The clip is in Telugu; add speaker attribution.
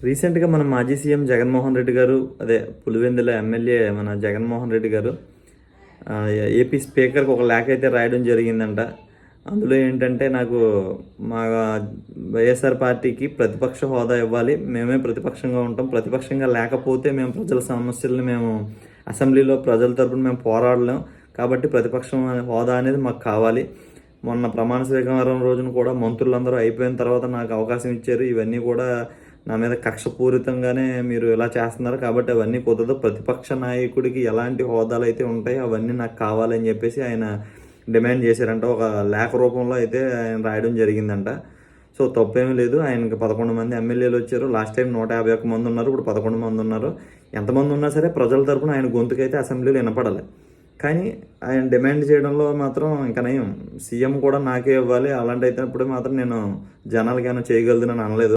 Speaker 1: రీసెంట్గా మన మాజీ సీఎం జగన్మోహన్ రెడ్డి గారు, అదే పులివెందుల ఎమ్మెల్యే మన జగన్మోహన్ రెడ్డి గారు ఏపీ స్పీకర్కి ఒక లేఖ అయితే రాయడం జరిగిందంట. అందులో ఏంటంటే, నాకు మా వైఎస్ఆర్ పార్టీకి ప్రతిపక్ష హోదా ఇవ్వాలి, మేమే ప్రతిపక్షంగా ఉంటాం, ప్రతిపక్షంగా లేకపోతే మేము ప్రజల సమస్యలను మేము అసెంబ్లీలో ప్రజల తరపున మేము పోరాడలేం, కాబట్టి ప్రతిపక్షం హోదా అనేది మాకు కావాలి. మొన్న ప్రమాణ స్వీకారం రోజున కూడా మంత్రులందరూ అయిపోయిన తర్వాత నాకు అవకాశం ఇచ్చారు, ఇవన్నీ కూడా నా మీద కక్షపూరితంగానే మీరు ఇలా చేస్తున్నారు, కాబట్టి అవన్నీ కుదరదు, ప్రతిపక్ష నాయకుడికి ఎలాంటి హోదాలు అయితే ఉంటాయో అవన్నీ నాకు కావాలని చెప్పేసి ఆయన డిమాండ్ చేశారంట. ఒక లేఖ రూపంలో అయితే ఆయన రాయడం జరిగిందంట. సో తప్పేమీ లేదు, ఆయనకి 11 మంది ఎమ్మెల్యేలు వచ్చారు. లాస్ట్ టైం 151 మంది ఉన్నారు, ఇప్పుడు 11 మంది ఉన్నారు. ఎంతమంది ఉన్నా సరే ప్రజల తరపున ఆయన గొంతుకైతే అసెంబ్లీలో వినపడాలి. కానీ ఆయన డిమాండ్ చేయడంలో మాత్రం ఇంకా నయం, సీఎం కూడా నాకే ఇవ్వాలి, అలాంటి అయినప్పుడు మాత్రం నేను జనాలకి ఏమైనా చేయగలదని అనలేదు.